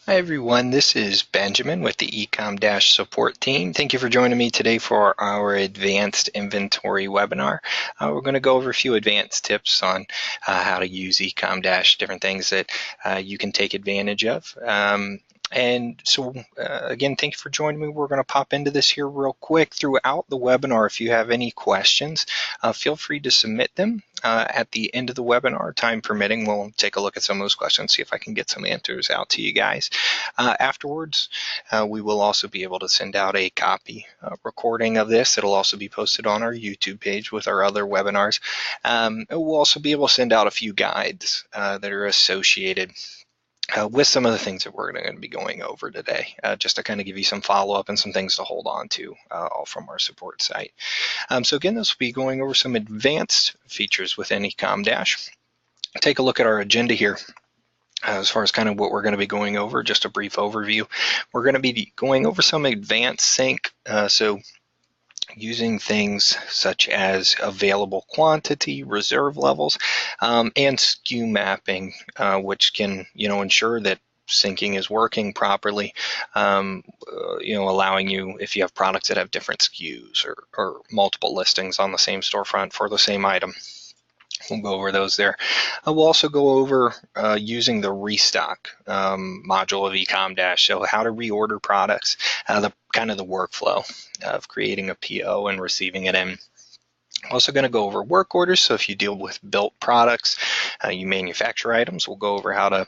Hi everyone, this is Benjamin with the Ecomdash support team. Thank you for joining me today for our advanced inventory webinar. We're going to go over a few advanced tips on how to use Ecomdash, different things that you can take advantage of. Again, thank you for joining me. We're going to pop into this here real quick. Throughout the webinar, if you have any questions, feel free to submit them. At the end of the webinar, time permitting, we'll take a look at some of those questions, see if I can get some answers out to you guys. Afterwards, we will also be able to send out a copy recording of this. It'll also be posted on our YouTube page with our other webinars. We'll also be able to send out a few guides that are associated with some of the things that we're going to be going over today, just to kind of give you some follow-up and some things to hold on to, all from our support site. So again, this will be going over some advanced features within Ecomdash. Take a look at our agenda here. As far as kind of what we're going to be going over, just a brief overview. We're going to be going over some advanced sync, so using things such as available quantity, reserve levels, and SKU mapping, which can, ensure that syncing is working properly, allowing you, if you have products that have different SKUs or multiple listings on the same storefront for the same item. We'll go over those there. We'll also go over using the restock module of Ecomdash, so how to reorder products, the workflow of creating a PO and receiving it in. Also going to go over work orders, so if you deal with built products, you manufacture items, we'll go over how to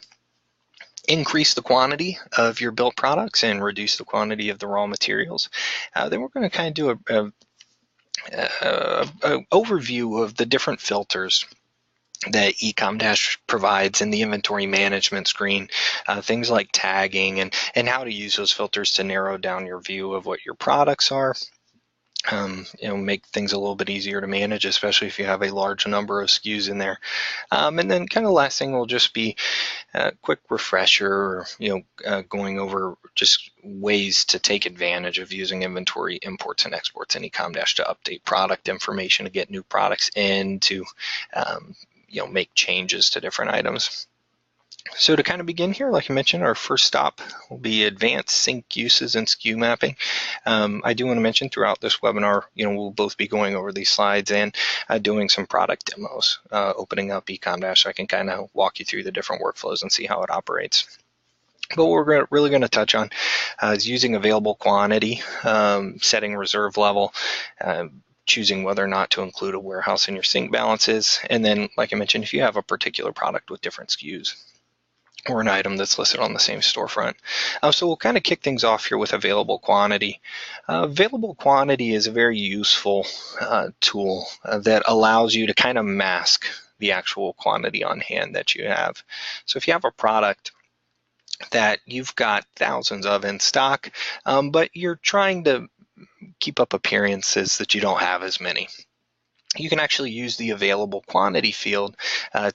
increase the quantity of your built products and reduce the quantity of the raw materials. Then we're going to kind of do a overview of the different filters that Ecomdash provides in the inventory management screen, things like tagging and how to use those filters to narrow down your view of what your products are. Make things a little bit easier to manage, especially if you have a large number of SKUs in there. And then kind of last thing will just be a quick refresher, going over just ways to take advantage of using inventory imports and exports in Ecomdash to update product information, to get new products in, to make changes to different items. So to kind of begin here, like I mentioned, our first stop will be advanced sync uses and SKU mapping. I do want to mention throughout this webinar, we'll both be going over these slides and doing some product demos, opening up Ecomdash so I can kind of walk you through the different workflows and see how it operates. But what we're really going to touch on is using available quantity, setting reserve level, choosing whether or not to include a warehouse in your sync balances, and then, like I mentioned, if you have a particular product with different SKUs or an item that's listed on the same storefront. So we'll kind of kick things off here with available quantity. Available quantity is a very useful tool that allows you to kind of mask the actual quantity on hand that you have. So if you have a product that you've got thousands of in stock, but you're trying to keep up appearances that you don't have as many, you can actually use the available quantity field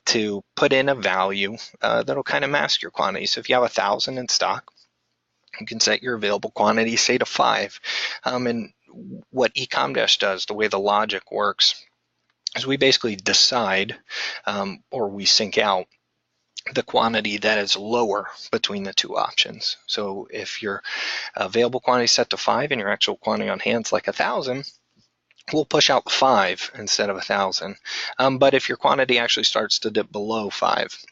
to put in a value that'll kind of mask your quantity. So if you have 1,000 in stock, you can set your available quantity, say, to 5. And what Ecomdash does, the way the logic works, is we basically decide or we sync out the quantity that is lower between the two options. So if your available quantity is set to 5 and your actual quantity on hand is like 1,000, we'll push out 5 instead of 1,000. But if your quantity actually starts to dip below 5,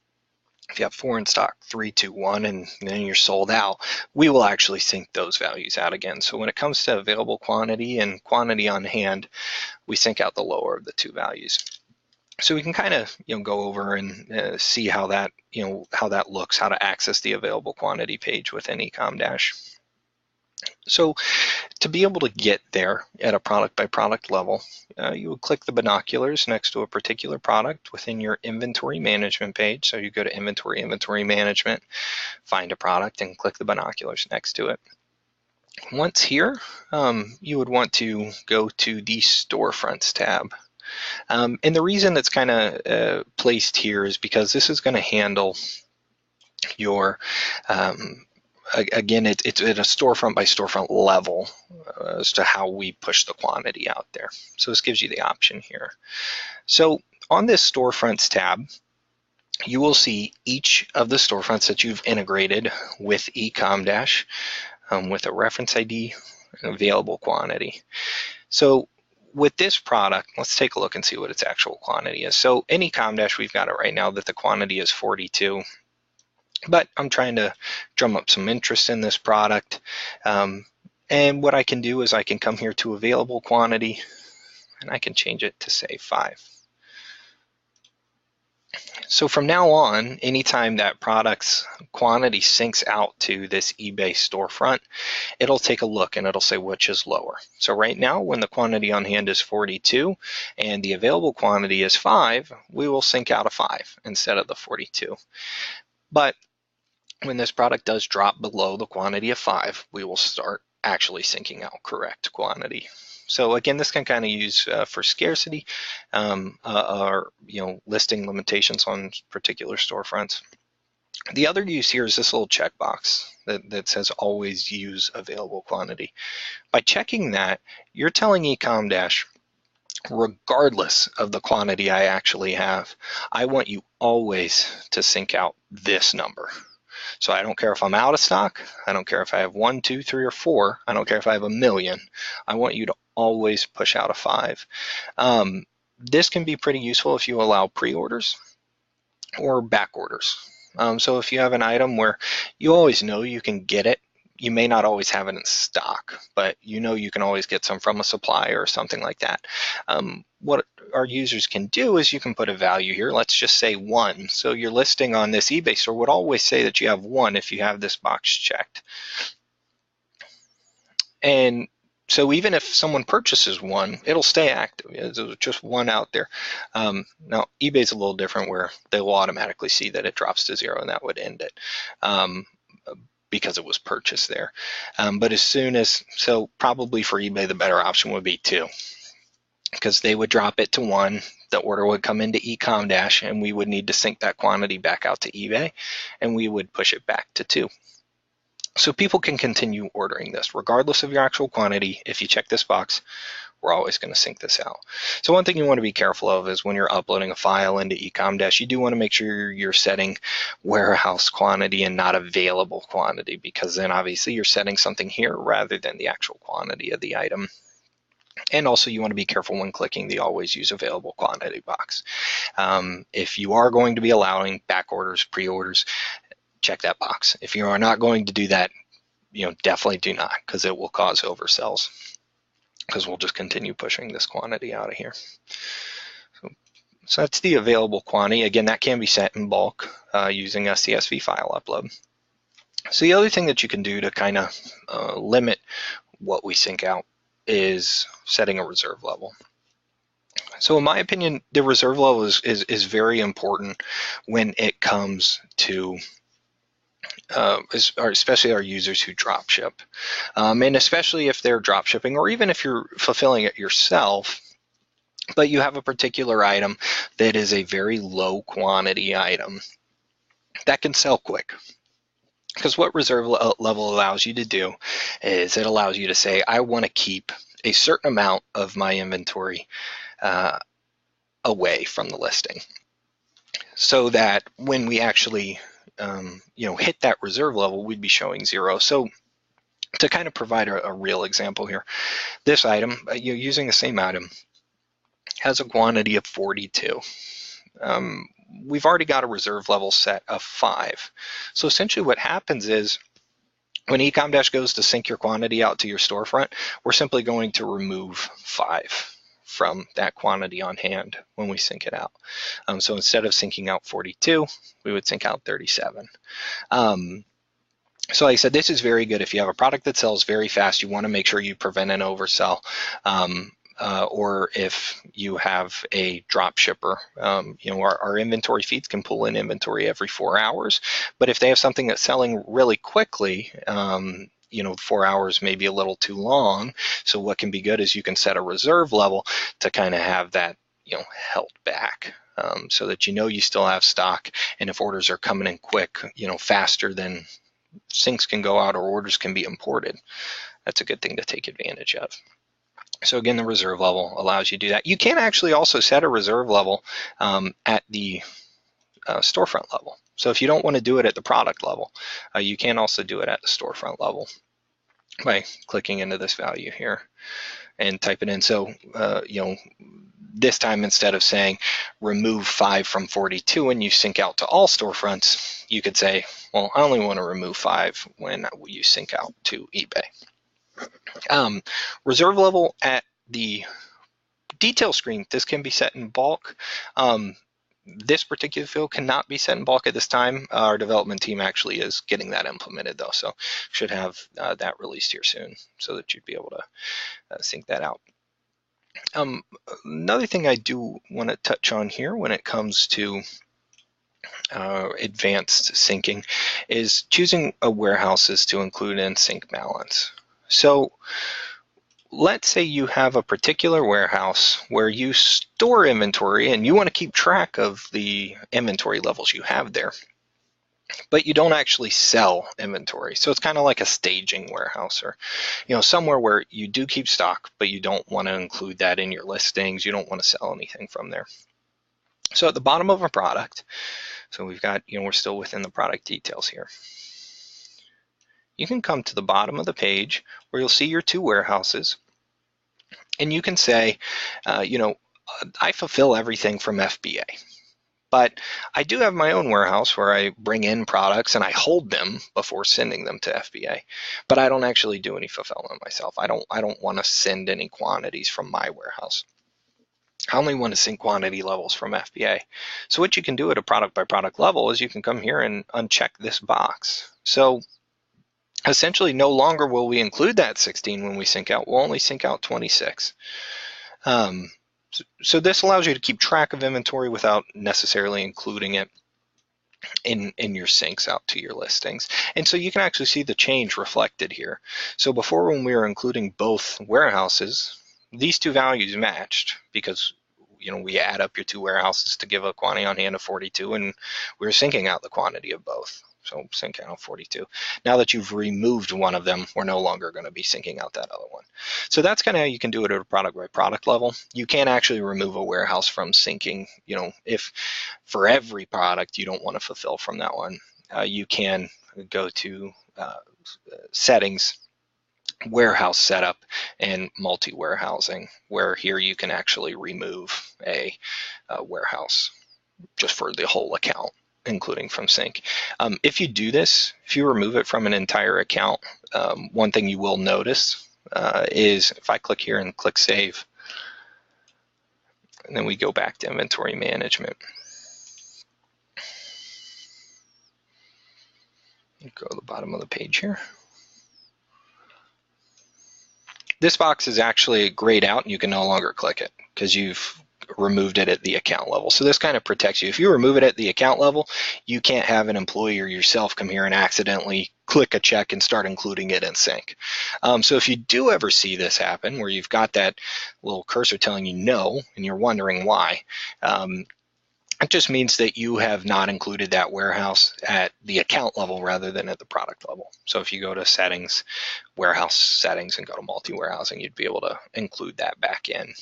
if you have 4 in stock, 3, 2, 1, and then you're sold out, we will actually sync those values out again. So when it comes to available quantity and quantity on hand, we sync out the lower of the two values. So we can kind of go over and see how that looks, how to access the available quantity page within Ecomdash. So to be able to get there at a product by product level, you would click the binoculars next to a particular product within your inventory management page. So you go to inventory management, find a product, and click the binoculars next to it. Once here, you would want to go to the storefronts tab. And the reason it's kind of placed here is because this is going to handle your again, it's at a storefront by storefront level as to how we push the quantity out there. So this gives you the option here. So on this storefronts tab, you will see each of the storefronts that you've integrated with Ecomdash with a reference ID and available quantity. So with this product, let's take a look and see what its actual quantity is. So in Ecomdash, we've got it right now that the quantity is 42, but I'm trying to drum up some interest in this product. And what I can do is I can come here to available quantity and I can change it to say 5. So from now on, anytime that product's quantity syncs out to this eBay storefront, it'll take a look and it'll say which is lower. So right now, when the quantity on hand is 42 and the available quantity is 5, we will sync out a 5 instead of the 42. But when this product does drop below the quantity of 5, we will start actually syncing out correct quantity. So again, this can kind of use for scarcity or listing limitations on particular storefronts. The other use here is this little checkbox that says always use available quantity. By checking that, you're telling Ecomdash, regardless of the quantity I actually have, I want you always to sync out this number. So I don't care if I'm out of stock. I don't care if I have 1, 2, 3, or 4. I don't care if I have a million. I want you to always push out a 5. This can be pretty useful if you allow pre-orders or back orders. So if you have an item where you always know you can get it, you may not always have it in stock, but you know you can always get some from a supplier or something like that. What our users can do is you can put a value here. Let's just say 1. So your listing on this eBay store would always say that you have 1 if you have this box checked. And so even if someone purchases 1, it'll stay active. There's just 1 out there. Now eBay's a little different where they will automatically see that it drops to 0 and that would end it. Because it was purchased there. But as soon as, so probably for eBay, the better option would be 2, because they would drop it to 1, the order would come into Ecomdash, and we would need to sync that quantity back out to eBay, and we would push it back to 2. So people can continue ordering this regardless of your actual quantity. If you check this box, we're always going to sync this out. So one thing you want to be careful of is when you're uploading a file into Ecomdash, you do want to make sure you're setting warehouse quantity and not available quantity, because then obviously you're setting something here rather than the actual quantity of the item. And also you want to be careful when clicking the always use available quantity box. If you are going to be allowing back orders, pre-orders, check that box. If you are not going to do that, definitely do not, because it will cause oversells, because we'll just continue pushing this quantity out of here. So that's the available quantity. Again, that can be set in bulk using a CSV file upload. So the other thing that you can do to kind of limit what we sync out is setting a reserve level. So in my opinion, the reserve level is very important when it comes to especially our users who drop ship, and especially if they're drop shipping, or even if you're fulfilling it yourself, but you have a particular item that is a very low quantity item that can sell quick. Because what reserve level allows you to do is it allows you to say, I want to keep a certain amount of my inventory away from the listing, so that when we actually hit that reserve level, we'd be showing 0. So to kind of provide a real example here, this item, using the same item, has a quantity of 42. We've already got a reserve level set of 5. So essentially what happens is when Ecomdash goes to sync your quantity out to your storefront, we're simply going to remove 5 from that quantity on hand when we sync it out. So instead of syncing out 42, we would sync out 37. So like I said, this is very good if you have a product that sells very fast. You want to make sure you prevent an oversell. Or if you have a drop shipper, our inventory feeds can pull in inventory every 4 hours, but if they have something that's selling really quickly, 4 hours may be a little too long. So what can be good is you can set a reserve level to kind of have that, held back, so that you still have stock, and if orders are coming in quick, faster than syncs can go out or orders can be imported, that's a good thing to take advantage of. So again, the reserve level allows you to do that. You can actually also set a reserve level at the storefront level. So if you don't want to do it at the product level, you can also do it at the storefront level by clicking into this value here and type it in. So, this time instead of saying remove 5 from 42 when you sync out to all storefronts, you could say, well, I only want to remove 5 when you sync out to eBay. Reserve level at the detail screen, this can be set in bulk. This particular field cannot be set in bulk at this time. Our development team actually is getting that implemented though, so should have that released here soon so that you'd be able to sync that out. Another thing I do want to touch on here when it comes to advanced syncing is choosing warehouses to include in sync balance. So let's say you have a particular warehouse where you store inventory and you want to keep track of the inventory levels you have there, but you don't actually sell inventory. So it's kind of like a staging warehouse, or somewhere where you do keep stock, but you don't want to include that in your listings. You don't want to sell anything from there. So at the bottom of a product, so we've got, we're still within the product details here. You can come to the bottom of the page where you'll see your 2 warehouses, and you can say, I fulfill everything from FBA. But I do have my own warehouse where I bring in products and I hold them before sending them to FBA. But I don't actually do any fulfillment myself. I don't want to send any quantities from my warehouse. I only want to send quantity levels from FBA. So what you can do at a product by product level is you can come here and uncheck this box. So essentially no longer will we include that 16 when we sync out. We'll only sync out 26. So this allows you to keep track of inventory without necessarily including it in your syncs out to your listings. And so you can actually see the change reflected here. So before, when we were including both warehouses, these 2 values matched because we add up your 2 warehouses to give a quantity on hand of 42, and we're syncing out the quantity of both. So sync out 42. Now that you've removed one of them, we're no longer going to be syncing out that other one. So that's kind of how you can do it at a product by product level. You can actually remove a warehouse from syncing. If for every product you don't want to fulfill from that one, you can go to settings, warehouse setup, and multi-warehousing, where here you can actually remove a warehouse just for the whole account, including from sync. If you do this, if you remove it from an entire account, one thing you will notice is if I click here and click save, and then we go back to inventory management. Go to the bottom of the page here. This box is actually grayed out and you can no longer click it because you've removed it at the account level. So this kind of protects you. If you remove it at the account level, you can't have an employee or yourself come here and accidentally click a check and start including it in sync. So if you do ever see this happen where you've got that little cursor telling you no and you're wondering why, it just means that you have not included that warehouse at the account level rather than at the product level. So if you go to settings, warehouse settings, and go to multi-warehousing, you'd be able to include that back in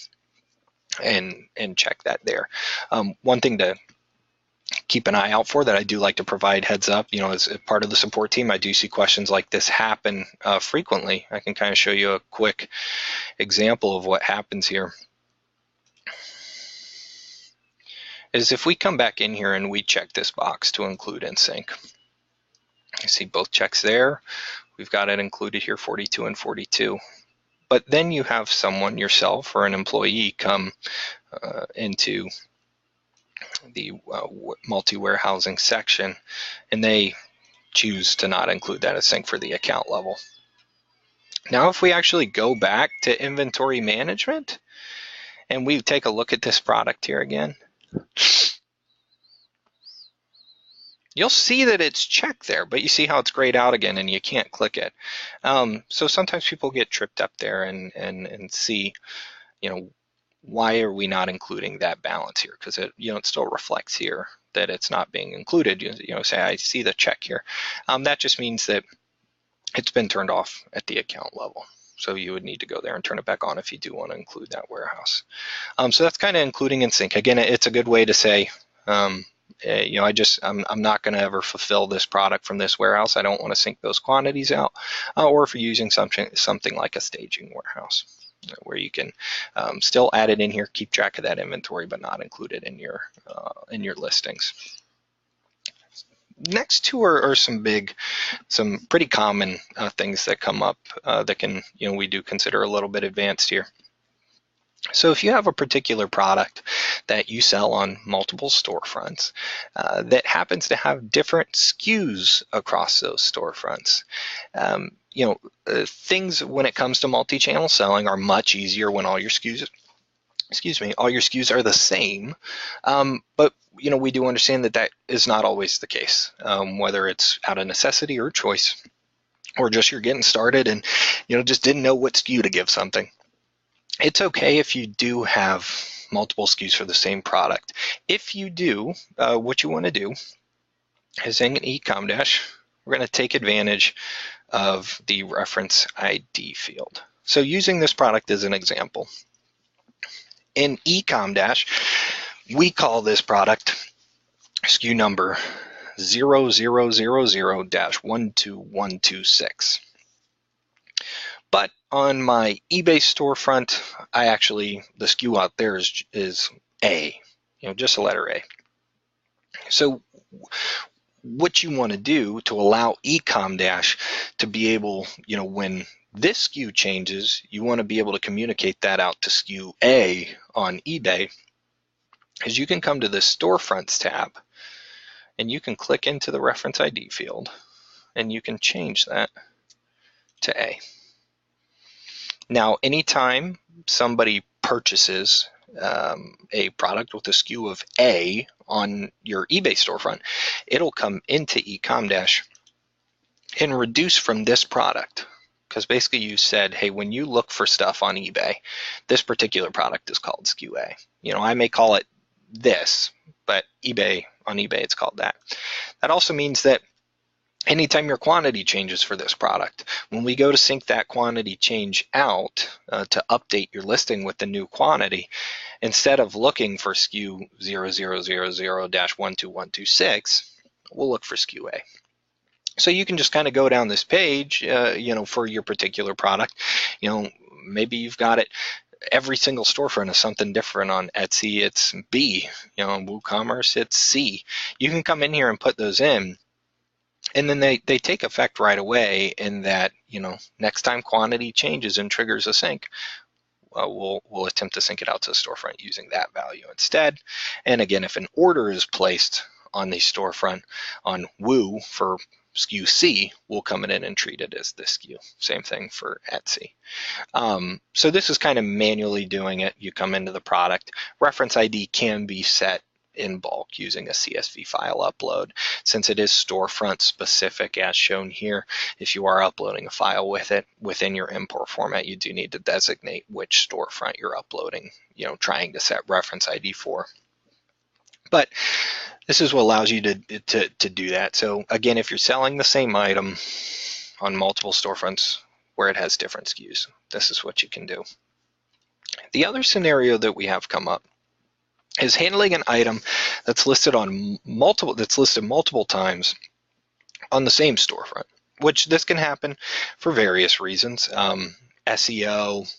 and check that there. One thing to keep an eye out for that I do like to provide heads up, as a part of the support team, I do see questions like this happen frequently. I can kind of show you a quick example of what happens here. Is if we come back in here and we check this box to include in sync. You see both checks there. We've got it included here, 42 and 42. But then you have someone, yourself or an employee, come into the multi-warehousing section, and they choose to not include that as sync for the account level. Now if we actually go back to inventory management and we take a look at this product here again, you'll see that it's checked there, but you see how it's grayed out again and you can't click it. So sometimes people get tripped up there and see, why are we not including that balance here? Because it still reflects here that it's not being included. Say I see the check here. That just means that it's been turned off at the account level. So you would need to go there and turn it back on if you do want to include that warehouse. So that's kind of including in sync. Again, it's a good way to say, I'm not going to ever fulfill this product from this warehouse. I don't want to sync those quantities out. Or if you're using something like a staging warehouse, where you can still add it in here, keep track of that inventory, but not include it in your listings. Next two are some pretty common things that come up that can, we do consider a little bit advanced here. So if you have a particular product that you sell on multiple storefronts that happens to have different SKUs across those storefronts, things when it comes to multi-channel selling are much easier when all your SKUs are the same, but we do understand that is not always the case, whether it's out of necessity or choice, or just you're getting started and just didn't know what SKU to give something. It's okay if you do have multiple SKUs for the same product. If you do, what you want to do is in Ecomdash, we're going to take advantage of the reference ID field. So using this product as an example, in Ecomdash, we call this product SKU number 0000-12126. But on my eBay storefront, the SKU out there is A, just a letter A. So what you want to do to allow Ecomdash to be able, when this SKU changes, you want to be able to communicate that out to SKU A on eBay, is you can come to the Storefronts tab and you can click into the reference ID field and you can change that to A. Now, anytime somebody purchases a product with a SKU of A on your eBay storefront, it'll come into Ecomdash and reduce from this product. Because basically you said, hey, when you look for stuff on eBay, this particular product is called SKU A. I may call it this, but on eBay it's called that. That also means that anytime your quantity changes for this product, when we go to sync that quantity change out to update your listing with the new quantity, instead of looking for SKU 0000-12126, we'll look for SKU A. So you can just kind of go down this page, for your particular product. Maybe you've got it. Every single storefront is something different. On Etsy, it's B. On WooCommerce, it's C. You can come in here and put those in. And then they take effect right away in that, next time quantity changes and triggers a sync, we'll attempt to sync it out to the storefront using that value instead. And again, if an order is placed on the storefront on Woo for SKU C, we'll come in and treat it as this SKU. Same thing for Etsy. So this is kind of manually doing it. You come into the product. Reference ID can be set in bulk using a CSV file upload. Since it is storefront specific as shown here, if you are uploading a file with it within your import format, you do need to designate which storefront you're uploading, trying to set reference ID for. But this is what allows you to do that. So again, if you're selling the same item on multiple storefronts where it has different SKUs, this is what you can do. The other scenario that we have come up is handling an item that's listed multiple times on the same storefront, which this can happen for various reasons. SEO,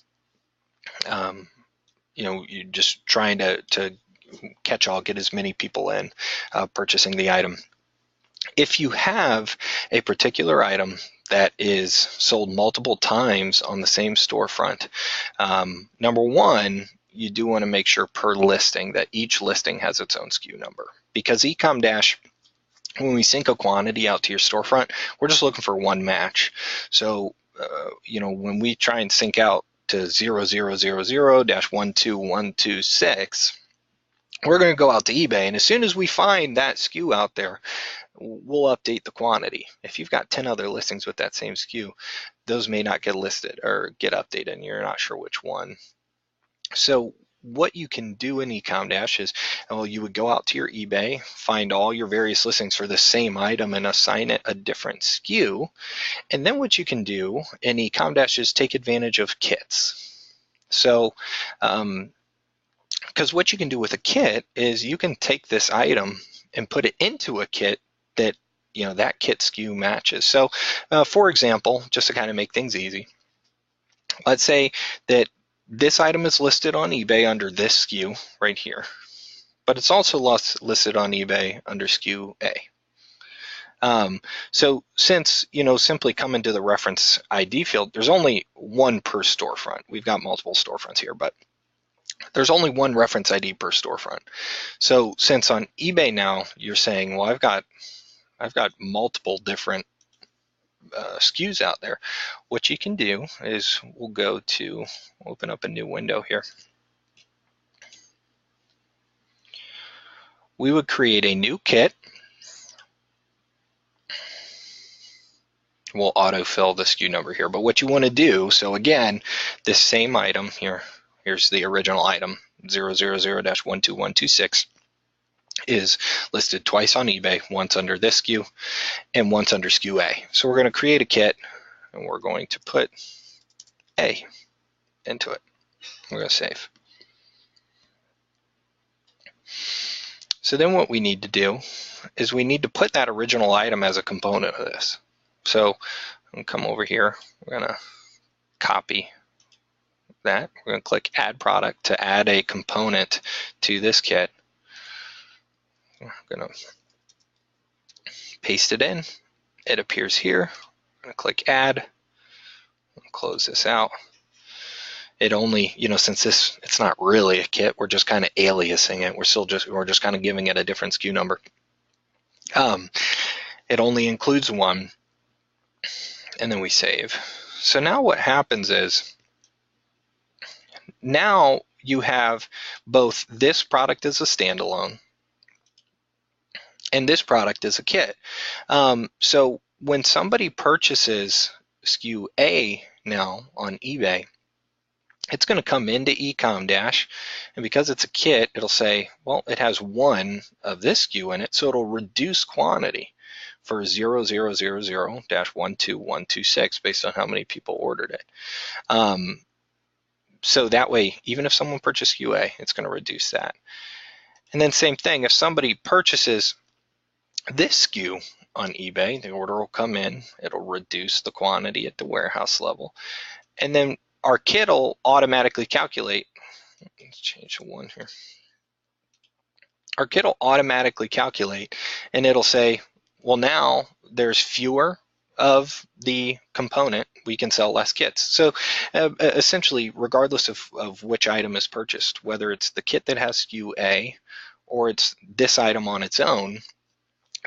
you're just trying to get as many people in purchasing the item. If you have a particular item that is sold multiple times on the same storefront, number one, you do want to make sure per listing that each listing has its own SKU number, because Ecomdash, when we sync a quantity out to your storefront, we're just looking for one match. So when we try and sync out to 0000-12126, we're going to go out to eBay, and as soon as we find that SKU out there, we'll update the quantity. If you've got 10 other listings with that same SKU, those may not get listed or get updated and you're not sure which one. So what you can do in Ecomdash is, you would go out to your eBay, find all your various listings for the same item and assign it a different SKU. And then what you can do in Ecomdash is take advantage of kits. So, because what you can do with a kit is you can take this item and put it into a kit that that kit SKU matches. So for example, just to kind of make things easy, let's say that this item is listed on eBay under this SKU right here, but it's also listed on eBay under SKU A. So since, simply come into the reference ID field, there's only one per storefront. We've got multiple storefronts here, but there's only one reference ID per storefront. So since on eBay now, you're saying, well, I've got multiple different SKUs out there. What you can do is we'll open up a new window here. We would create a new kit. We'll autofill the SKU number here, but what you want to do, so again, this same item here, here's the original item, 000-12126, is listed twice on eBay, once under this SKU and once under SKU A. So we're going to create a kit, and we're going to put A into it. We're going to save. So then what we need to do is we need to put that original item as a component of this. So I'm going to come over here, we're going to copy that. We're going to click Add Product to add a component to this kit. I'm going to paste it in. It appears here. I'm going to click Add. Close this out. It only, since it's not really a kit, we're just kind of aliasing it. We're just kind of giving it a different SKU number. It only includes one, and then we save. So now what happens is, now you have both this product as a standalone and this product as a kit. So when somebody purchases SKU A now on eBay, it's going to come into Ecomdash, and because it's a kit, it'll say, well, it has one of this SKU in it, so it'll reduce quantity for 0000-12126 based on how many people ordered it. So that way, even if someone purchased SKU A, it's going to reduce that. And then same thing, if somebody purchases this SKU on eBay, the order will come in, it'll reduce the quantity at the warehouse level, and then our kit will automatically calculate. Let's change the one here. Our kit will automatically calculate, and it'll say, well, now there's fewer of the component, we can sell less kits. So essentially, regardless of which item is purchased, whether it's the kit that has SKU A or it's this item on its own,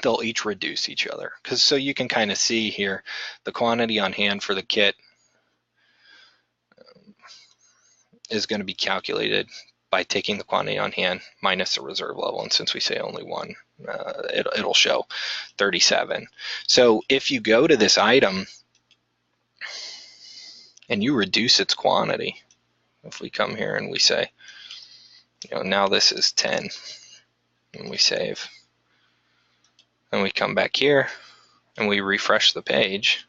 they'll each reduce each other. So you can kind of see here the quantity on hand for the kit is going to be calculated by taking the quantity on hand minus the reserve level, and since we say only one, it'll show 37. So if you go to this item and you reduce its quantity, if we come here and we say, now this is 10, and we save, and we come back here and we refresh the page,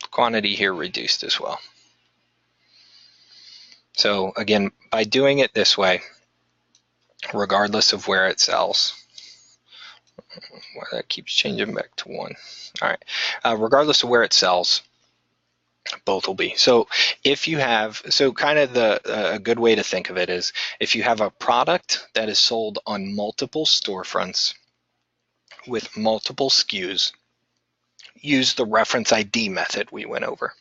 the quantity here reduced as well. So again, by doing it this way, regardless of where it sells, well, that keeps changing back to 1. All right, regardless of where it sells, both will be. So if you have, kind of a good way to think of it is, if you have a product that is sold on multiple storefronts with multiple SKUs, use the reference ID method we went over.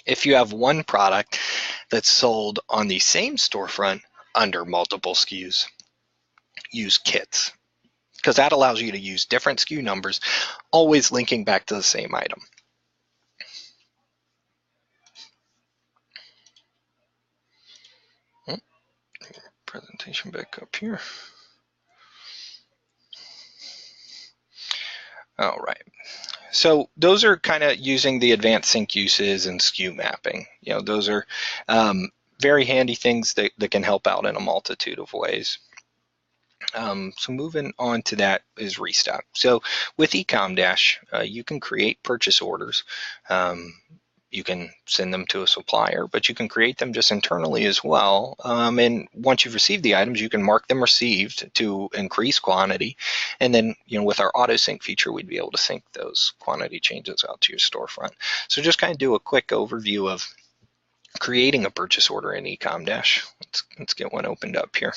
If you have one product that's sold on the same storefront under multiple SKUs, use kits, because that allows you to use different SKU numbers, always linking back to the same item. Presentation back up here. All right. So those are kind of using the advanced sync uses and SKU mapping. Those are very handy things that can help out in a multitude of ways. So moving on to that is restock. So with Ecomdash, you can create purchase orders you can send them to a supplier, but you can create them just internally as well. And once you've received the items, you can mark them received to increase quantity. And then, with our auto sync feature, we'd be able to sync those quantity changes out to your storefront. So just kind of do a quick overview of creating a purchase order in Ecomdash. Let's get one opened up here.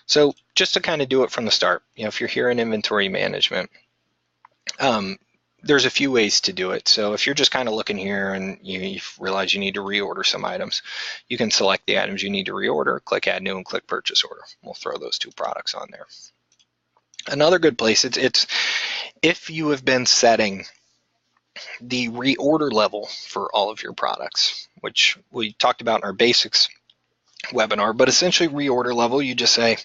So just to kind of do it from the start, if you're here in inventory management, there's a few ways to do it. So if you're just kind of looking here and you realize you need to reorder some items, you can select the items you need to reorder, click Add New, and click Purchase Order. We'll throw those two products on there. Another good place, it's if you have been setting the reorder level for all of your products, which we talked about in our basics webinar, but essentially reorder level, you just say,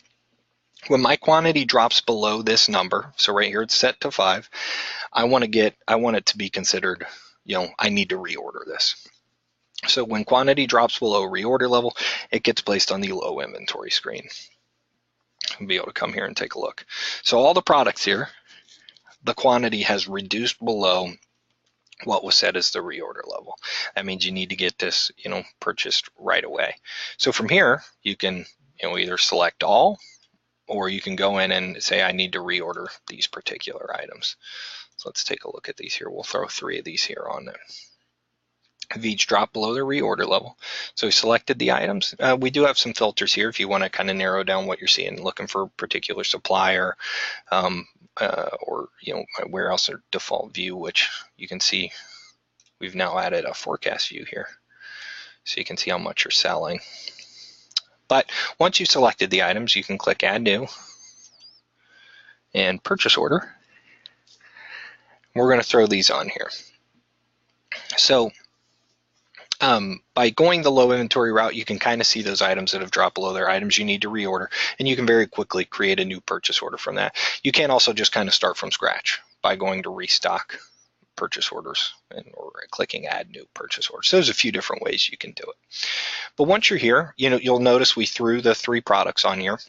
when my quantity drops below this number, so right here it's set to 5, I want it to be considered, I need to reorder this. So when quantity drops below reorder level, it gets placed on the low inventory screen. You'll be able to come here and take a look. So all the products here, the quantity has reduced below what was set as the reorder level. That means you need to get this, purchased right away. So from here, you can, either select all, or you can go in and say, I need to reorder these particular items. So let's take a look at these here. We'll throw 3 of these here on there. Have each dropped below the reorder level. So we selected the items. We do have some filters here if you want to kind of narrow down what you're seeing, looking for a particular supplier, or warehouse or default view, which you can see we've now added a forecast view here. So you can see how much you're selling. But once you've selected the items, you can click Add New and Purchase Order. We're going to throw these on here. So by going the low inventory route, you can kind of see those items that have dropped below their items you need to reorder, and you can very quickly create a new purchase order from that. You can also just kind of start from scratch by going to Restock Purchase Orders or clicking Add New Purchase Orders. So there's a few different ways you can do it. But once you're here, you'll notice we threw the 3 products on here.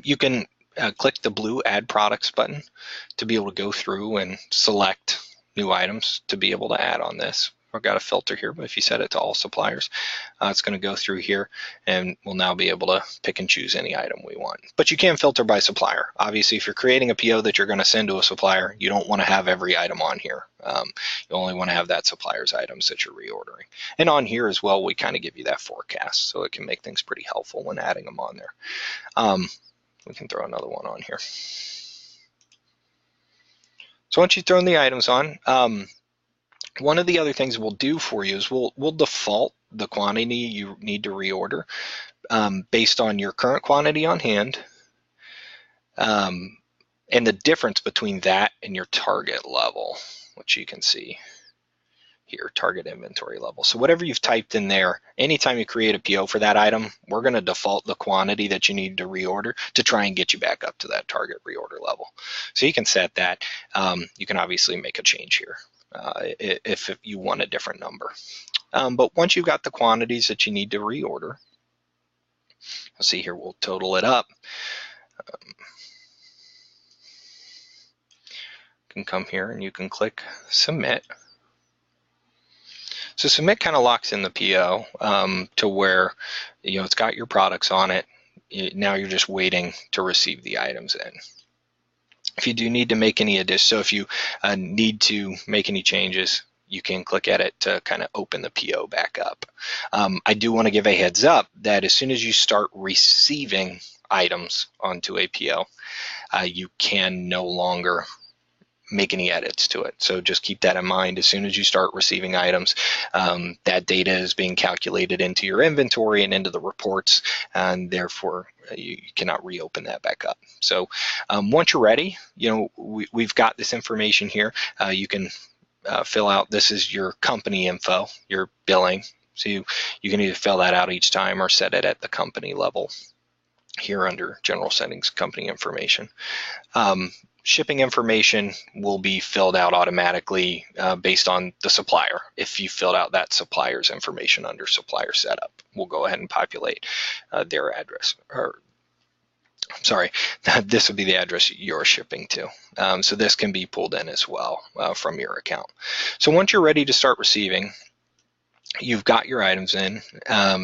You can click the blue Add Products button to be able to go through and select new items to be able to add on this. I've got a filter here, but if you set it to all suppliers, it's going to go through here, and we'll now be able to pick and choose any item we want. But you can filter by supplier. Obviously, if you're creating a PO that you're going to send to a supplier, you don't want to have every item on here. You only want to have that supplier's items that you're reordering. And on here as well, we kind of give you that forecast, so it can make things pretty helpful when adding them on there. We can throw another one on here. So once you've thrown the items on, one of the other things we'll do for you is we'll default the quantity you need to reorder based on your current quantity on hand, and the difference between that and your target level, which you can see here, target inventory level. So whatever you've typed in there, anytime you create a PO for that item, we're going to default the quantity that you need to reorder to try and get you back up to that target reorder level. So you can set that. You can obviously make a change here if you want a different number. But once you've got the quantities that you need to reorder, let's see here, we'll total it up. You can come here and you can click Submit. So Submit kind of locks in the PO to where it's got your products on it. Now you're just waiting to receive the items in. If you do need to make any additions, so if you need to make any changes, you can click at it to kind of open the PO back up. I do want to give a heads up that as soon as you start receiving items onto a PO, you can no longer make any edits to it. So just keep that in mind. As soon as you start receiving items, that data is being calculated into your inventory and into the reports, and therefore you cannot reopen that back up. So once you're ready, we've got this information here. You can fill out, this is your company info, your billing. So you can either fill that out each time or set it at the company level here under General Settings, Company Information. Shipping information will be filled out automatically based on the supplier. If you filled out that supplier's information under Supplier Setup, we'll go ahead and populate their address or sorry, this would be the address you're shipping to. So this can be pulled in as well from your account. So once you're ready to start receiving, you've got your items in,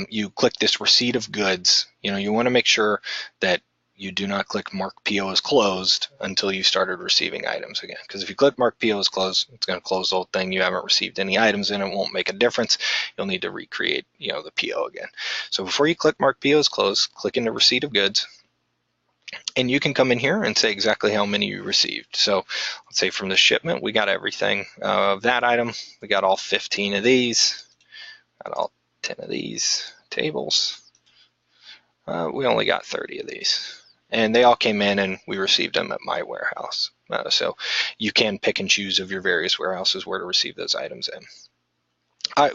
you click this receipt of goods. You want to make sure that you do not click mark PO as closed until you started receiving items again. Because if you click mark PO as closed, it's going to close the whole thing. You haven't received any items in, it won't make a difference. You'll need to recreate, the PO again. So before you click mark PO as closed, click into receipt of goods. And you can come in here and say exactly how many you received. So let's say from the shipment, we got everything of that item. We got all 15 of these, got all 10 of these tables. We only got 30 of these. And they all came in and we received them at my warehouse. So you can pick and choose of your various warehouses where to receive those items in.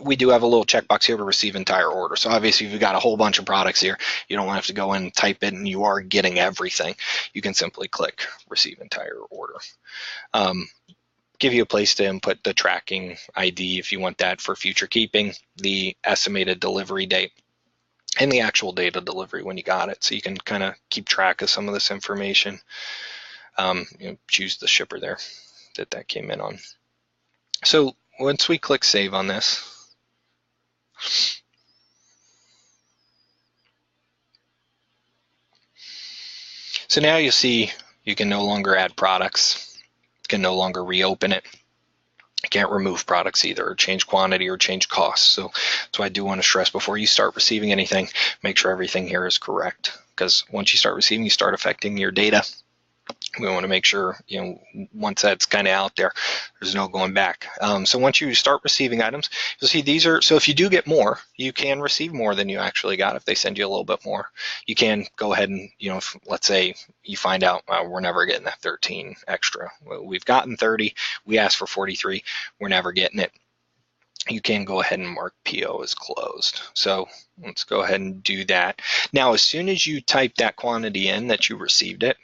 We do have a little checkbox here to receive entire order. So obviously if you've got a whole bunch of products here, you don't have to go in and type it and you are getting everything. You can simply click receive entire order. Give you a place to input the tracking ID if you want that for future keeping, the estimated delivery date, and the actual date of delivery when you got it. So you can kind of keep track of some of this information. Choose the shipper there that came in on. So once we click save on this, so now you see you can no longer add products, you can no longer reopen it. You can't remove products either, or change quantity or change costs. So that's why I do want to stress before you start receiving anything, make sure everything here is correct. Because once you start receiving, you start affecting your data. We want to make sure, once that's kind of out there, there's no going back. So once you start receiving items, you'll see these are, so if you do get more, you can receive more than you actually got. If they send you a little bit more, you can go ahead and, if, let's say you find out we're never getting that 13 extra. Well, we've gotten 30, we asked for 43, we're never getting it. You can go ahead and mark PO as closed. So let's go ahead and do that. Now, as soon as you type that quantity in that you received it,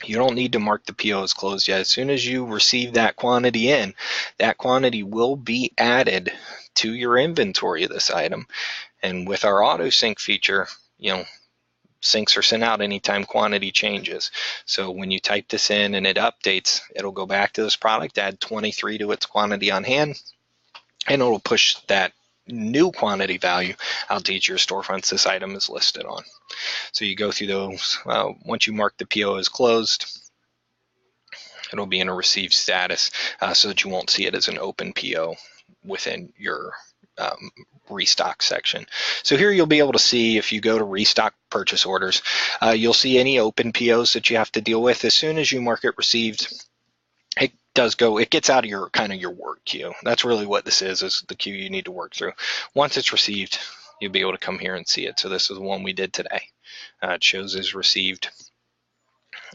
you don't need to mark the PO as closed yet. As soon as you receive that quantity in, that quantity will be added to your inventory of this item. And with our auto sync feature, syncs are sent out anytime quantity changes. So when you type this in and it updates, it'll go back to this product, add 23 to its quantity on hand, and it'll push that new quantity value out to each of your storefronts this item is listed on. So you go through those. Once you mark the PO as closed, it'll be in a received status so that you won't see it as an open PO within your restock section. So here you'll be able to see, if you go to restock purchase orders, you'll see any open POs that you have to deal with. As soon as you mark it received, it gets out of your your work queue. That's really what this is the queue you need to work through. Once it's received, you'll be able to come here and see it. So this is the one we did today. It shows as received.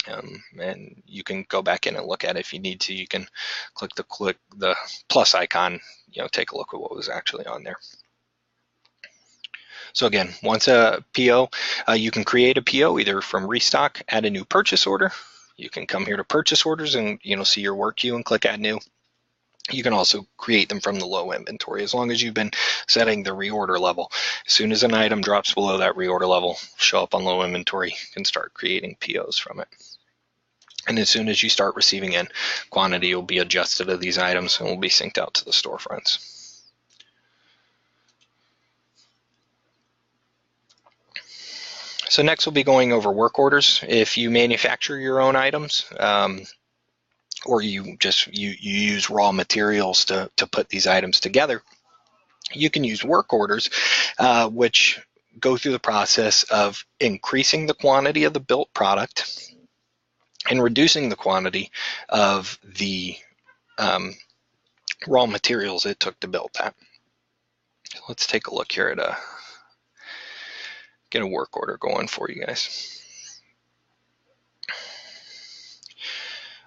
And you can go back in and look at it if you need to. You can click the plus icon, take a look at what was actually on there. So again, once a PO, you can create a PO either from restock, add a new purchase order. You can come here to purchase orders and see your work queue and click add new. You can also create them from the low inventory as long as you've been setting the reorder level. As soon as an item drops below that reorder level, show up on low inventory, you can start creating POs from it. And as soon as you start receiving in, quantity will be adjusted to these items and will be synced out to the storefronts. So next we'll be going over work orders. If you manufacture your own items, or you use raw materials to put these items together, you can use work orders, which go through the process of increasing the quantity of the built product and reducing the quantity of the raw materials it took to build that. So let's take a look here at get a work order going for you guys.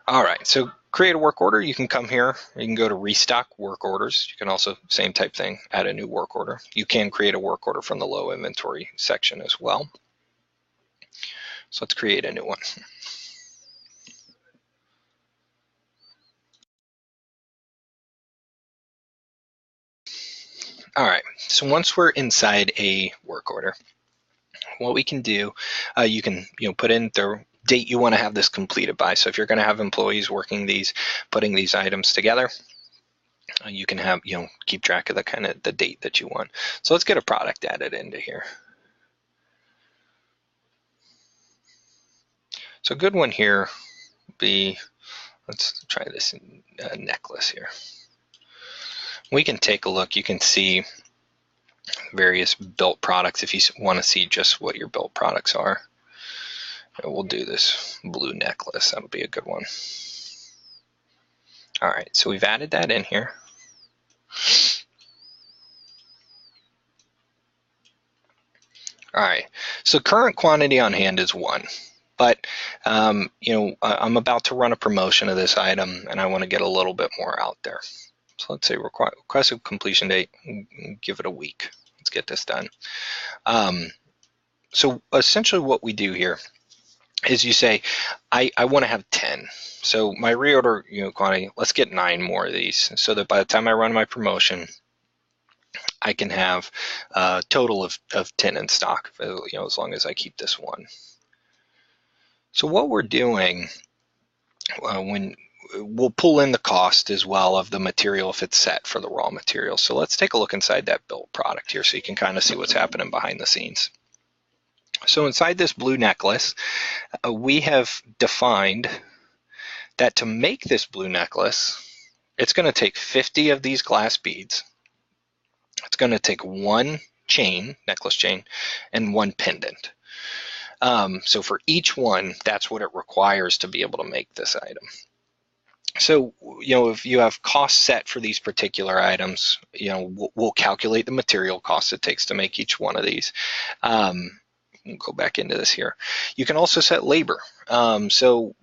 All right, so create a work order. You can come here, you can go to restock work orders. You can also, same type thing, add a new work order. You can create a work order from the low inventory section as well. So let's create a new one. All right, so once we're inside a work order, what we can do, you can put in the date you want to have this completed by. So if you're going to have employees working these, putting these items together, you can have keep track of the date that you want. So let's get a product added into here. So a good one here would be, let's try this necklace here. We can take a look. You can see various built products if you want to see just what your built products are. We'll do this blue necklace. That'll be a good one. All right, so we've added that in here. All right, so current quantity on hand is 1, but I'm about to run a promotion of this item and I want to get a little bit more out there. So let's say requested completion date, give it a week. Let's get this done. So essentially what we do here is you say, I want to have 10. So my reorder quantity, let's get 9 more of these so that by the time I run my promotion, I can have a total of 10 in stock, as long as I keep this 1. So what we're doing when we'll pull in the cost as well of the material if it's set for the raw material. So let's take a look inside that built product here so you can kind of see what's happening behind the scenes. So inside this blue necklace, we have defined that to make this blue necklace, it's going to take 50 of these glass beads. It's going to take 1 chain, necklace chain, and 1 pendant. So for each one, that's what it requires to be able to make this item. So, if you have costs set for these particular items, we'll calculate the material cost it takes to make each one of these. We'll go back into this here. You can also set labor. So,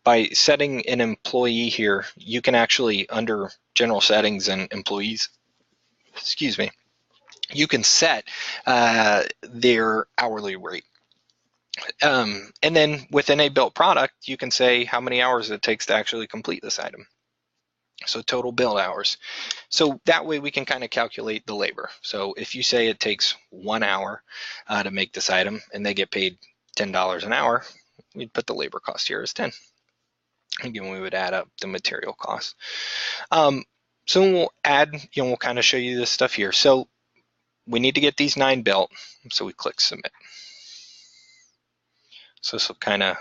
by setting an employee here, you can actually, under general settings and employees, you can set their hourly rate. And then within a built product, you can say how many hours it takes to actually complete this item. So total build hours. So that way we can kind of calculate the labor. So if you say it takes 1 hour to make this item and they get paid $10 an hour, we'd put the labor cost here as 10. Again, we would add up the material cost. So we'll add, we'll kind of show you this stuff here. So we need to get these 9 built. So we click submit. So this will kind of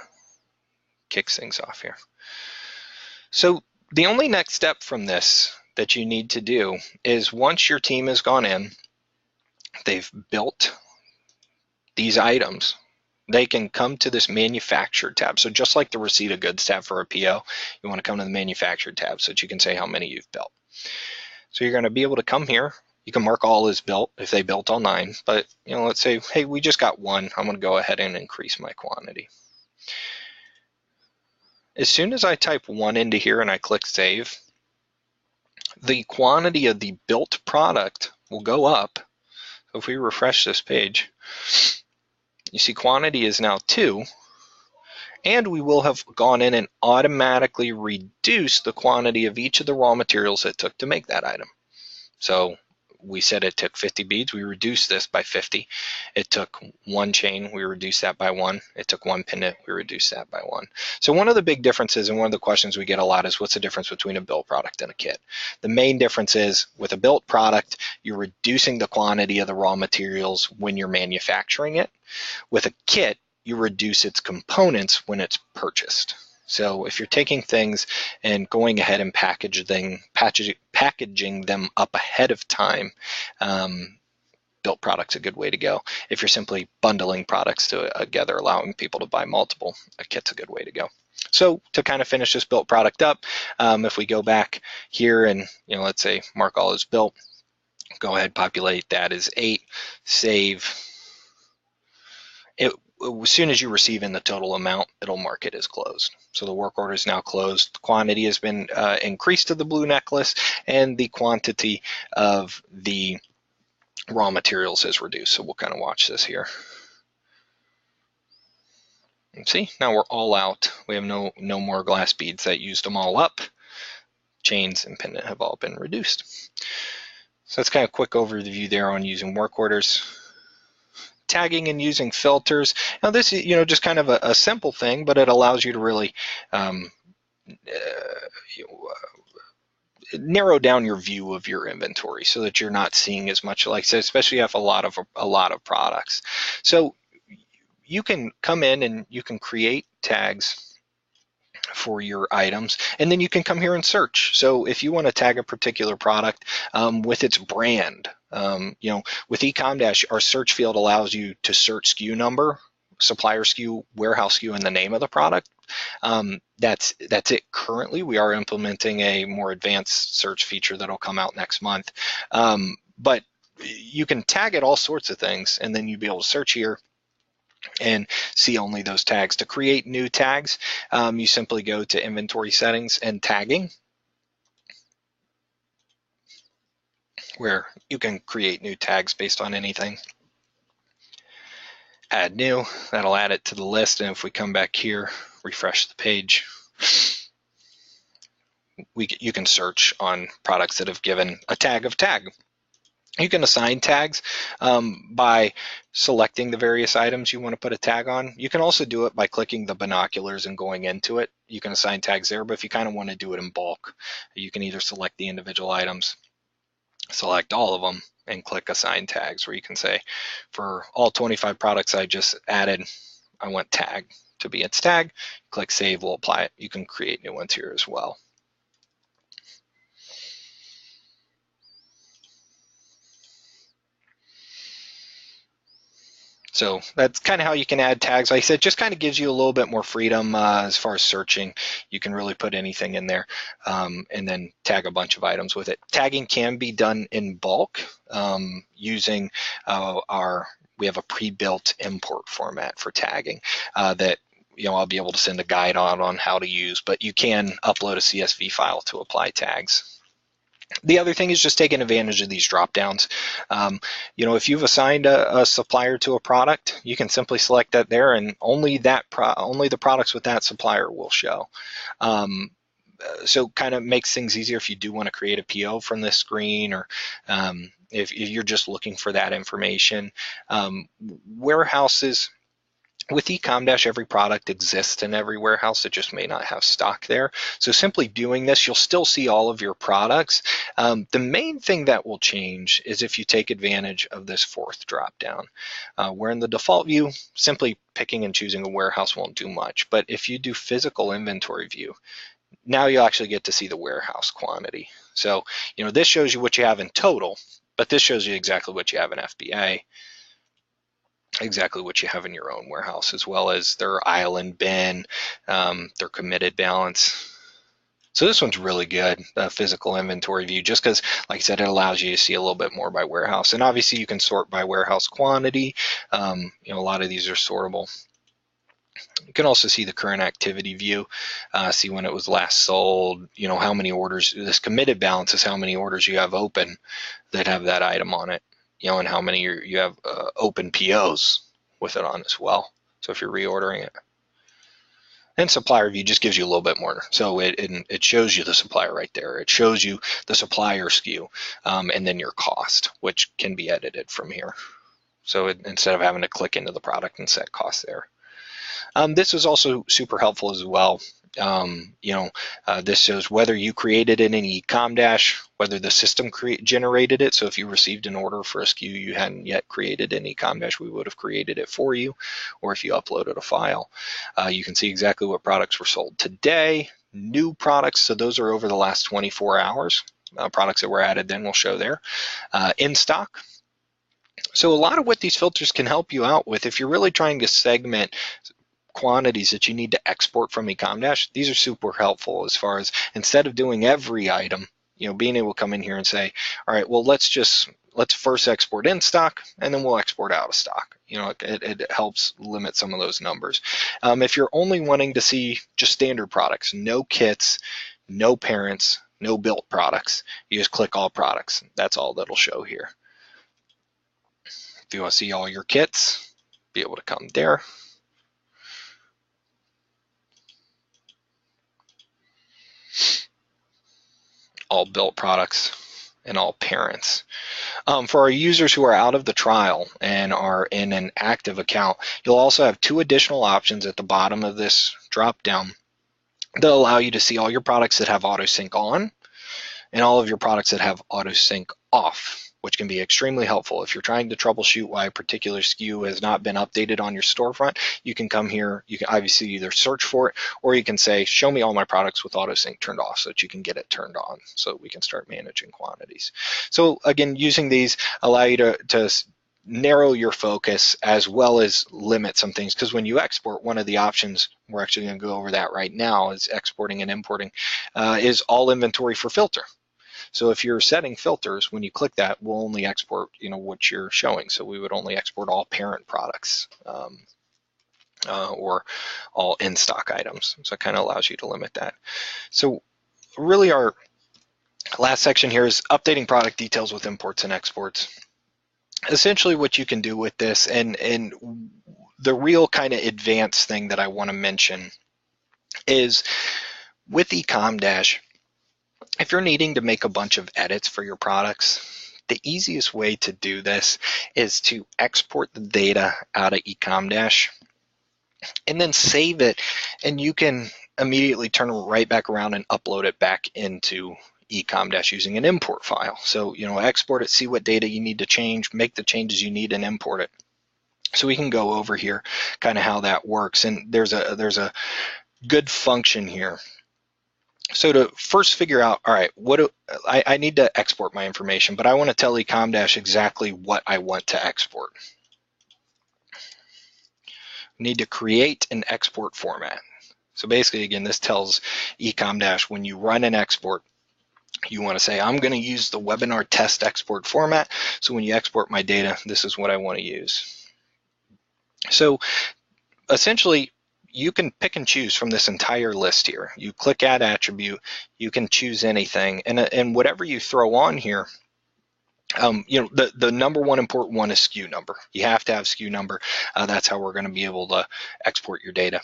kicks things off here. So the only next step from this that you need to do is once your team has gone in, they've built these items, they can come to this manufactured tab. So just like the receipt of goods tab for a PO, you want to come to the manufactured tab so that you can say how many you've built. So you're going to be able to come here. You can mark all as built if they built all 9, but let's say, hey, we just got 1. I'm going to go ahead and increase my quantity. As soon as I type 1 into here and I click save, the quantity of the built product will go up. So if we refresh this page, you see quantity is now 2, and we will have gone in and automatically reduced the quantity of each of the raw materials it took to make that item. So we said it took 50 beads, we reduced this by 50. It took 1 chain, we reduced that by 1. It took 1 pendant, we reduced that by 1. So one of the big differences, and one of the questions we get a lot, is what's the difference between a built product and a kit? The main difference is with a built product, you're reducing the quantity of the raw materials when you're manufacturing it. With a kit, you reduce its components when it's purchased. So if you're taking things and going ahead and packaging them up ahead of time, built product's a good way to go. If you're simply bundling products together, allowing people to buy multiple, a kit's a good way to go. So to kind of finish this built product up, if we go back here and let's say mark all as built, go ahead, populate that as 8, save. As soon as you receive in the total amount, it'll mark it as closed. So the work order is now closed. The quantity has been increased to the blue necklace, and the quantity of the raw materials is reduced. So we'll kind of watch this here. And see, now we're all out. We have no more glass beads. That used them all up. Chains and pendant have all been reduced. So that's kind of a quick overview there on using work orders. tagging and using filters. Now this is, just kind of a simple thing, but it allows you to really narrow down your view of your inventory so that you're not seeing as much, like I said, especially if you have a lot of products. So you can come in and you can create tags for your items, and then you can come here and search. So if you want to tag a particular product with its brand, with Ecomdash, our search field allows you to search SKU number, supplier SKU, warehouse SKU, and the name of the product. That's it currently. We are implementing a more advanced search feature that'll come out next month. But you can tag it all sorts of things, and then you'll be able to search here and see only those tags. To create new tags, you simply go to inventory settings and tagging, where you can create new tags based on anything. Add new, that'll add it to the list, and if we come back here, refresh the page, you can search on products that have given a tag of tag. You can assign tags by selecting the various items you want to put a tag on. You can also do it by clicking the binoculars and going into it. You can assign tags there, but if you kind of want to do it in bulk, you can either select the individual items, select all of them, and click assign tags, where you can say, for all 25 products I just added, I want tag to be its tag. Click save, we'll apply it. You can create new ones here as well. So that's kind of how you can add tags. Like I said, just kind of gives you a little bit more freedom as far as searching. You can really put anything in there and then tag a bunch of items with it. Tagging can be done in bulk using we have a pre-built import format for tagging that I'll be able to send a guide on how to use, but you can upload a CSV file to apply tags. The other thing is just taking advantage of these drop downs. If you've assigned a supplier to a product, you can simply select that there, and only the products with that supplier will show. So kind of makes things easier if you do want to create a PO from this screen, or if you're just looking for that information. Warehouses. With Ecomdash, every product exists in every warehouse. It just may not have stock there. So simply doing this, you'll still see all of your products. The main thing that will change is if you take advantage of this fourth drop down. Where in the default view, simply picking and choosing a warehouse won't do much. But if you do physical inventory view, now you'll actually get to see the warehouse quantity. So this shows you what you have in total, but this shows you exactly what you have in FBA, exactly what you have in your own warehouse, as well as their island bin, their committed balance. So this one's really good, the physical inventory view, just because, like I said, it allows you to see a little bit more by warehouse. And obviously you can sort by warehouse quantity. A lot of these are sortable. You can also see the current activity view, see when it was last sold, how many orders. This committed balance is how many orders you have open that have that item on it, and how many you have open POs with it on as well. So if you're reordering it. And supplier view just gives you a little bit more. So it shows you the supplier right there. It shows you the supplier SKU and then your cost, which can be edited from here. So instead of having to click into the product and set cost there. This is also super helpful as well. This shows whether you created it in Ecomdash, whether the system generated it. So if you received an order for a SKU you hadn't yet created in Ecomdash, we would have created it for you, or if you uploaded a file. You can see exactly what products were sold today, new products, so those are over the last 24 hours. Products that were added then will show there. In stock. So a lot of what these filters can help you out with, if you're really trying to segment quantities that you need to export from Ecomdash, these are super helpful as far as, instead of doing every item, being able to come in here and say, all right, well, let's first export in stock and then we'll export out of stock. It helps limit some of those numbers. If you're only wanting to see just standard products, no kits, no parents, no built products, you just click all products. That's all that'll show here. If you want to see all your kits, be able to come there. All built products and all parents. For our users who are out of the trial and are in an active account, you'll also have 2 additional options at the bottom of this drop down that allow you to see all your products that have auto sync on and all of your products that have auto sync off, which can be extremely helpful. If you're trying to troubleshoot why a particular SKU has not been updated on your storefront, you can come here, you can obviously either search for it, or you can say, show me all my products with auto sync turned off, so that you can get it turned on, so we can start managing quantities. So again, using these allow you to narrow your focus as well as limit some things, because when you export, one of the options, we're actually going to go over that right now, is exporting and importing, is all inventory for filter. So if you're setting filters, when you click that, we'll only export, what you're showing. So we would only export all parent products or all in-stock items. So it kind of allows you to limit that. So really our last section here is updating product details with imports and exports. Essentially what you can do with this, and the real kind of advanced thing that I want to mention is with Ecomdash, if you're needing to make a bunch of edits for your products, the easiest way to do this is to export the data out of Ecomdash and then save it, and you can immediately turn it right back around and upload it back into Ecomdash using an import file. So, export it, see what data you need to change, make the changes you need, and import it. So we can go over here kind of how that works, and there's a good function here. So to first figure out, all right, I need to export my information, but I want to tell Ecomdash exactly what I want to export. I need to create an export format. So basically, again, this tells Ecomdash when you run an export, you want to say, I'm going to use the webinar test export format. So when you export my data, this is what I want to use. So essentially, you can pick and choose from this entire list here. You click add attribute, you can choose anything, and whatever you throw on here, the number one important one is SKU number. You have to have SKU number. That's how we're going to be able to export your data.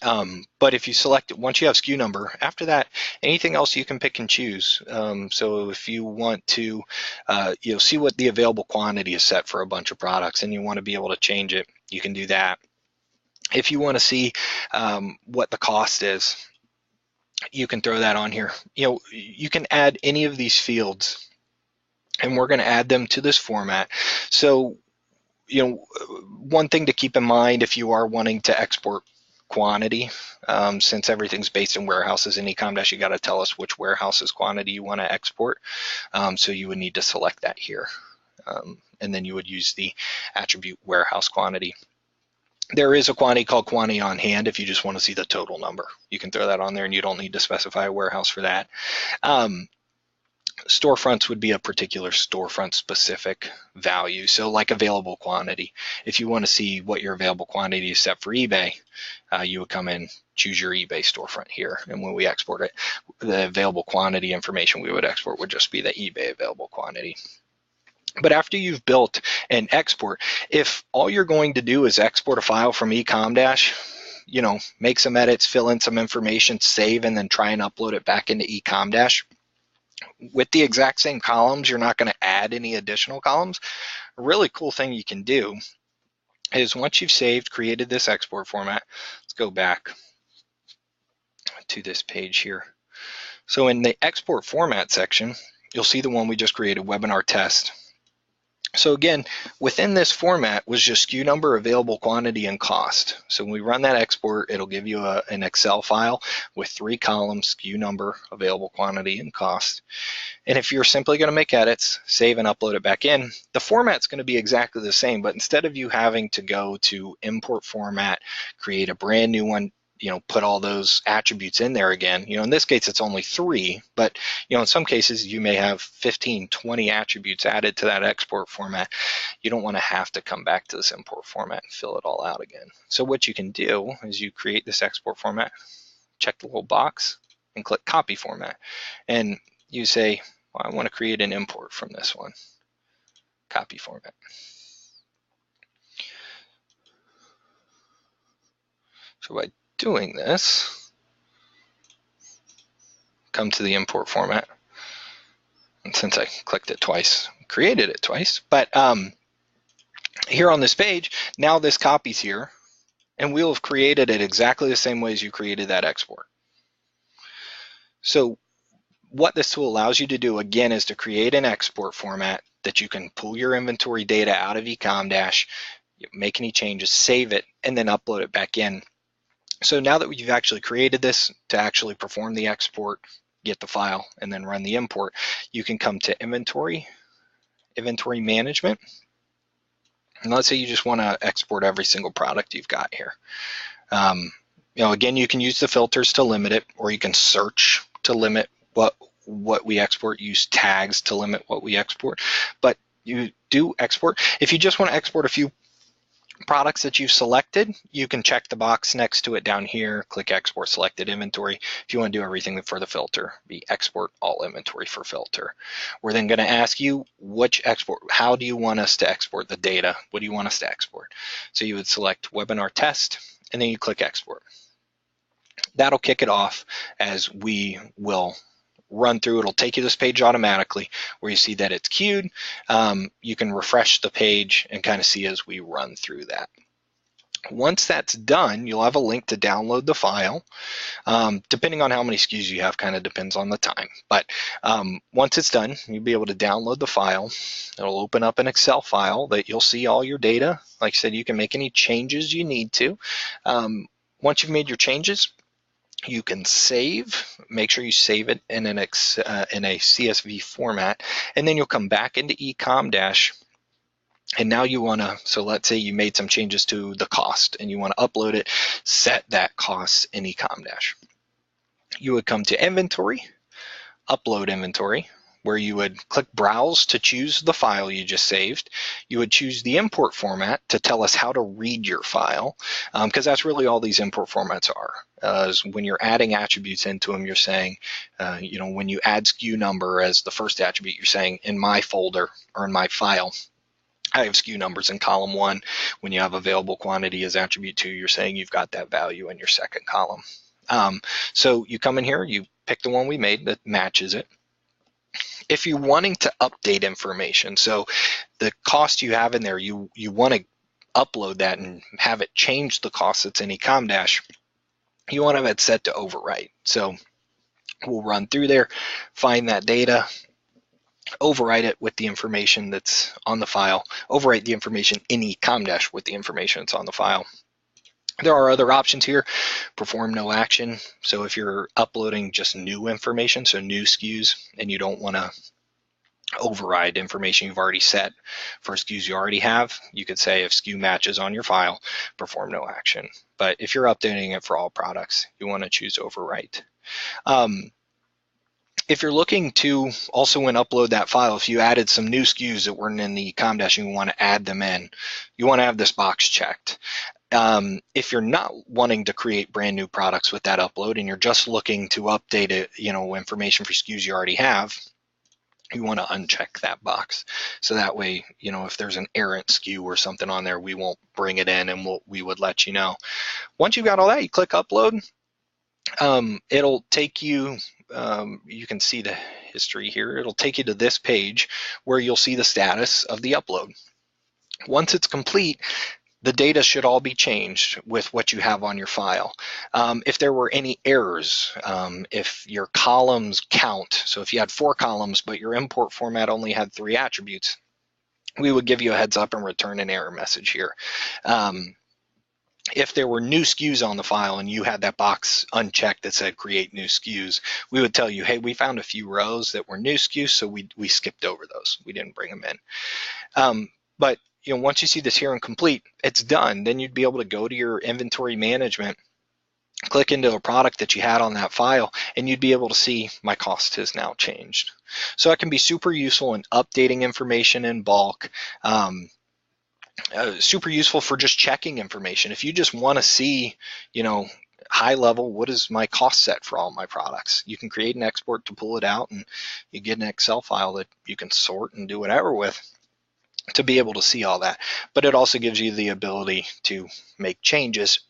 But if you select it, once you have SKU number, after that, anything else you can pick and choose. So if you want to, see what the available quantity is set for a bunch of products, and you want to be able to change it, you can do that. If you want to see what the cost is, you can throw that on here. You can add any of these fields, and we're going to add them to this format. So, one thing to keep in mind if you are wanting to export quantity, since everything's based in warehouses in Ecomdash, you got to tell us which warehouse's quantity you want to export. So you would need to select that here, and then you would use the attribute warehouse quantity. There is a quantity called quantity on hand if you just want to see the total number. You can throw that on there, and you don't need to specify a warehouse for that. Storefronts would be a particular storefront specific value. So like available quantity, if you want to see what your available quantity is set for eBay, you would come in, choose your eBay storefront here. And when we export it, the available quantity information we would export would just be the eBay available quantity. But after you've built an export, if all you're going to do is export a file from Ecomdash, make some edits, fill in some information, save, and then try and upload it back into Ecomdash, with the exact same columns, you're not going to add any additional columns. A really cool thing you can do is once you've saved, created this export format, let's go back to this page here. So in the export format section, you'll see the one we just created, webinar test. So again, within this format was just SKU number, available quantity, and cost. So when we run that export, it'll give you an Excel file with 3 columns, SKU number, available quantity, and cost. And if you're simply going to make edits, save and upload it back in, the format's going to be exactly the same, but instead of you having to go to import format, create a brand new one, put all those attributes in there again. In this case, it's only 3, but in some cases you may have 15, 20 attributes added to that export format. You don't want to have to come back to this import format and fill it all out again. So what you can do is you create this export format, check the little box, and click copy format. And you say, well, I want to create an import from this one, copy format. So by doing this, come to the import format. And since I clicked it twice, created it twice, but here on this page, now this copy's here, and we'll have created it exactly the same way as you created that export. So what this tool allows you to do, again, is to create an export format that you can pull your inventory data out of Ecomdash, make any changes, save it, and then upload it back in. So now that you've actually created this to actually perform the export, get the file, and then run the import, you can come to inventory management. And let's say you just want to export every single product you've got here. Again, you can use the filters to limit it, or you can search to limit what we export, use tags to limit what we export. But you do export. If you just want to export a few products that you've selected, you can check the box next to it down here, click export selected inventory. If you want to do everything for the filter, be export all inventory for filter. We're then going to ask you which export, how do you want us to export the data? What do you want us to export? So you would select webinar test, and then you click export. That'll kick it off as we will run through. It'll take you to this page automatically where you see that it's queued. You can refresh the page and kind of see as we run through that. Once that's done, you'll have a link to download the file. Depending on how many SKUs you have, kind of depends on the time. But once it's done, you'll be able to download the file. It'll open up an Excel file that you'll see all your data. Like I said, you can make any changes you need to. Once you've made your changes, you can save. Make sure you save it in a CSV format, and then you'll come back into Ecomdash. And now you want to, so let's say you made some changes to the cost and you want to upload it, set that cost in Ecomdash. You would come to inventory, upload inventory, where you would click browse to choose the file you just saved. You would choose the import format to tell us how to read your file, because that's really all these import formats are. Is when you're adding attributes into them, you're saying, when you add SKU number as the first attribute, you're saying in my folder or in my file, I have SKU numbers in column 1. When you have available quantity as attribute 2, you're saying you've got that value in your second column. So you come in here, you pick the one we made that matches it. If you're wanting to update information, so the cost you have in there, you want to upload that and have it change the cost that's in Ecomdash, you want to have it set to overwrite. So we'll run through there, find that data, overwrite it with the information that's on the file, overwrite the information in Ecomdash with the information that's on the file. There are other options here. Perform no action. So if you're uploading just new information, so new SKUs, and you don't want to override information you've already set for SKUs you already have, you could say if SKU matches on your file, perform no action. But if you're updating it for all products, you want to choose overwrite. If you're looking to also when upload that file, if you added some new SKUs that weren't in the Ecomdash and you want to add them in, you want to have this box checked. If you're not wanting to create brand new products with that upload and you're just looking to update it, information for SKUs you already have, you want to uncheck that box. So that way, if there's an errant SKU or something on there, we won't bring it in and we would let you know. Once you've got all that, you click upload. It'll take you, you can see the history here. It'll take you to this page where you'll see the status of the upload. Once it's complete, the data should all be changed with what you have on your file. If there were any errors, if your columns count, so if you had 4 columns but your import format only had 3 attributes, we would give you a heads up and return an error message here. If there were new SKUs on the file and you had that box unchecked that said create new SKUs, we would tell you, hey, we found a few rows that were new SKUs, so we skipped over those. We didn't bring them in. But once you see this here and complete, it's done. Then you'd be able to go to your inventory management, click into a product that you had on that file, and you'd be able to see my cost has now changed. So that can be super useful in updating information in bulk. Super useful for just checking information. If you just want to see, high level, what is my cost set for all my products? You can create an export to pull it out, and you get an Excel file that you can sort and do whatever with to be able to see all that. But it also gives you the ability to make changes,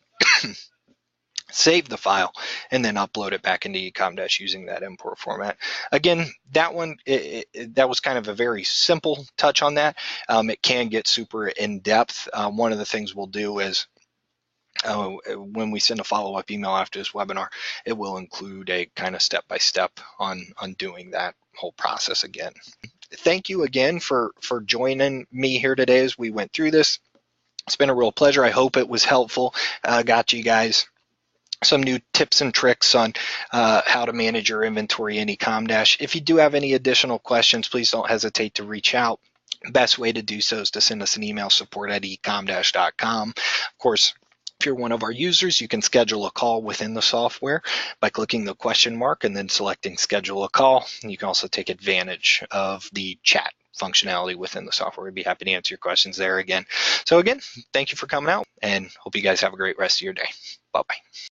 save the file, and then upload it back into Ecomdash using that import format. Again, that one, that was kind of a very simple touch on that. It can get super in depth. One of the things we'll do is when we send a follow-up email after this webinar, it will include a kind of step-by-step on doing that whole process again. Thank you again for joining me here today as we went through this. It's been a real pleasure. I hope it was helpful. Got you guys some new tips and tricks on how to manage your inventory in Ecomdash. If you do have any additional questions, please don't hesitate to reach out. Best way to do so is to send us an email, support@ecomdash.com. Of course, if you're one of our users, you can schedule a call within the software by clicking the question mark and then selecting schedule a call. And you can also take advantage of the chat functionality within the software. We'd be happy to answer your questions there again. So again, thank you for coming out, and hope you guys have a great rest of your day. Bye-bye.